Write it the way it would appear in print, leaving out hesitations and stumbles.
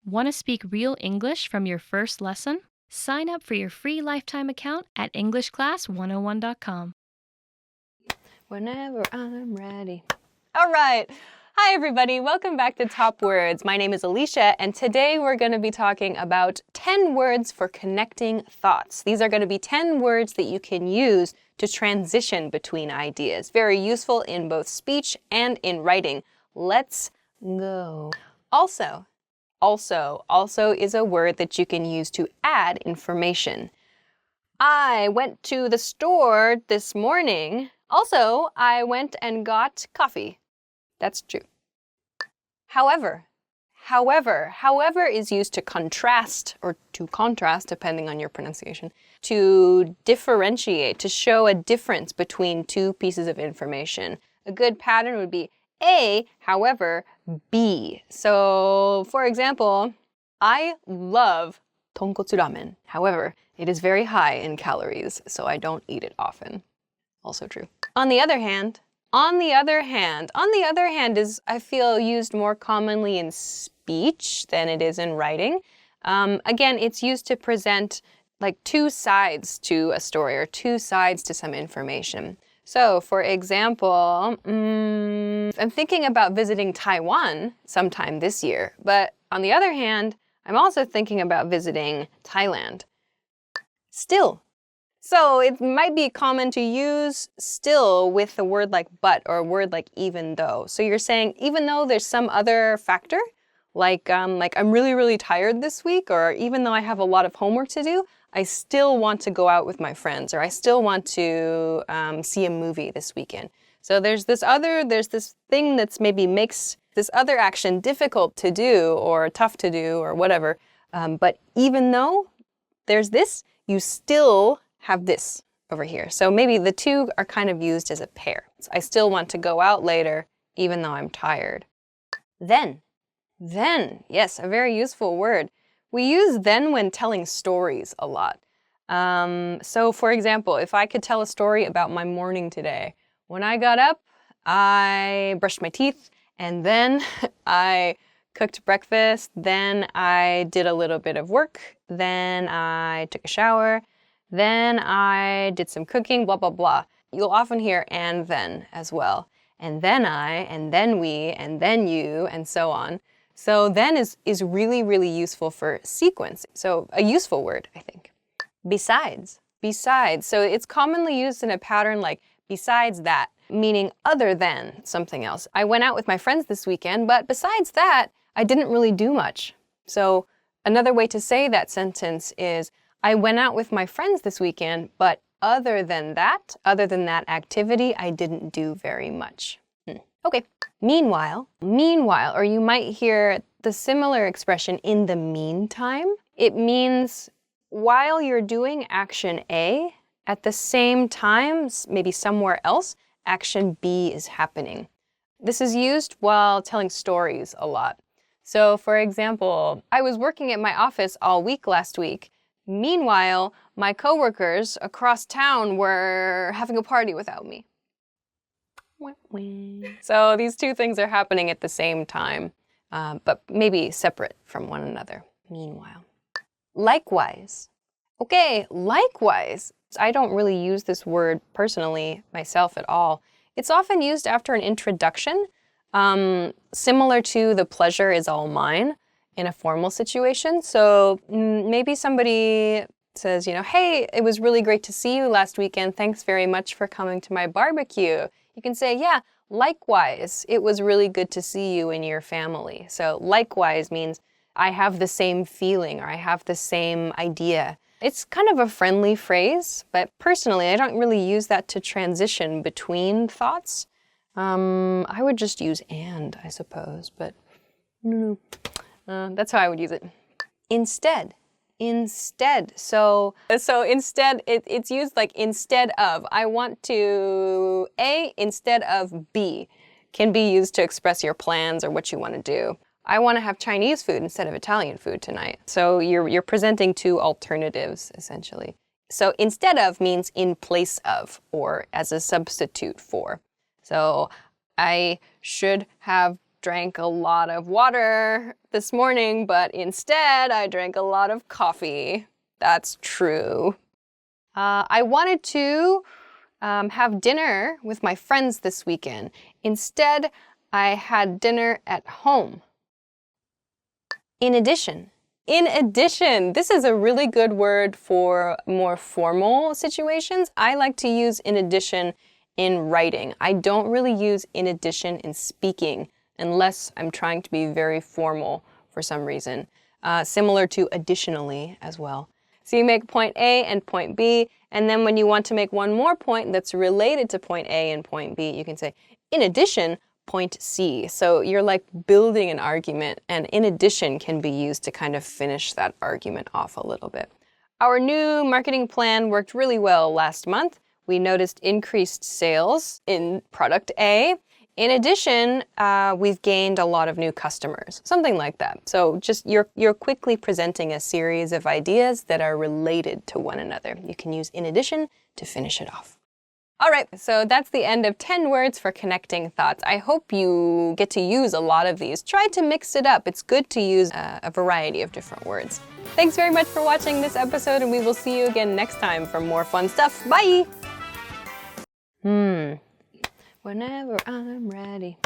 Want to speak real English from your first lesson? Sign up for your free lifetime account at EnglishClass101.com. Whenever I'm ready. All right. Hi, everybody. Welcome back to Top Words. My name is Alicia, and today we're going to be talking about 10 words for connecting thoughts. These are going to be 10 words that you can use to transition between ideas. Very useful in both speech and in writing. Let's go. Also is a word that you can use to add information. I went to the store this morning. Also, I went and got coffee. That's true. However is used to contrast, or to contrast, depending on your pronunciation, to differentiate, to show a difference between two pieces of information. A good pattern would be A, however, B. So, for example, I love tonkotsu ramen. However, it is very high in calories, so I don't eat it often. Also true. On the other hand is, I feel, used more commonly in speech than it is in writing. Again, it's used to present like two sides to a story or two sides to some information. So, for example, I'm thinking about visiting Taiwan sometime this year, but on the other hand, I'm also thinking about visiting Thailand. Still. So it might be common to use still with a word like but or a word like even though. So you're saying even though there's some other factor, like I'm really, really tired this week, or even though I have a lot of homework to do, I still want to go out with my friends, or I still want to see a movie this weekend. So there's this thing that's maybe makes this other action difficult to do or tough to do or whatever. But even though there's this, you still have this over here. So maybe the two are kind of used as a pair. So I still want to go out later, even though I'm tired. Then, yes, a very useful word. We use then when telling stories a lot. So for example, if I could tell a story about my morning today, when I got up, I brushed my teeth, and then I cooked breakfast, then I did a little bit of work, then I took a shower, then I did some cooking, blah, blah, blah. You'll often hear and then as well. And then I, and then we, and then you, and so on. So then is really, really useful for sequence. So a useful word, I think. Besides. So it's commonly used in a pattern like besides that, meaning other than something else. I went out with my friends this weekend, but besides that, I didn't really do much. So another way to say that sentence is, I went out with my friends this weekend, but other than that activity, I didn't do very much. Okay. Meanwhile, or you might hear the similar expression in the meantime. It means while you're doing action A, at the same time, maybe somewhere else, action B is happening. This is used while telling stories a lot. So, for example, I was working at my office all week last week. Meanwhile, my coworkers across town were having a party without me. So these two things are happening at the same time, but maybe separate from one another. Meanwhile. Likewise. Okay, likewise. I don't really use this word personally myself at all. It's often used after an introduction, similar to the pleasure is all mine in a formal situation. So maybe somebody says, hey, it was really great to see you last weekend. Thanks very much for coming to my barbecue. You can say, yeah, likewise, it was really good to see you and your family. So likewise means I have the same feeling, or I have the same idea. It's kind of a friendly phrase, but personally, I don't really use that to transition between thoughts. I would just use and, I suppose, but no. That's how I would use it. Instead. So instead, it's used like instead of. I want to A instead of B can be used to express your plans or what you want to do. I want to have Chinese food instead of Italian food tonight. So you're presenting two alternatives, essentially. So instead of means in place of or as a substitute for. So I should have drank a lot of water this morning, but instead I drank a lot of coffee. That's true. I wanted to have dinner with my friends this weekend. Instead, I had dinner at home. In addition. In addition, this is a really good word for more formal situations. I like to use in addition in writing. I don't really use in addition in speaking unless I'm trying to be very formal for some reason. Similar to additionally as well. So you make point A and point B, and then when you want to make one more point that's related to point A and point B, you can say, in addition, point C. So you're like building an argument, and in addition can be used to kind of finish that argument off a little bit. Our new marketing plan worked really well last month. We noticed increased sales in product A. In addition, we've gained a lot of new customers, something like that. So just you're quickly presenting a series of ideas that are related to one another. You can use in addition to finish it off. All right, so that's the end of 10 words for connecting thoughts. I hope you get to use a lot of these. Try to mix it up. It's good to use a variety of different words. Thanks very much for watching this episode, and we will see you again next time for more fun stuff. Bye! Whenever I'm ready.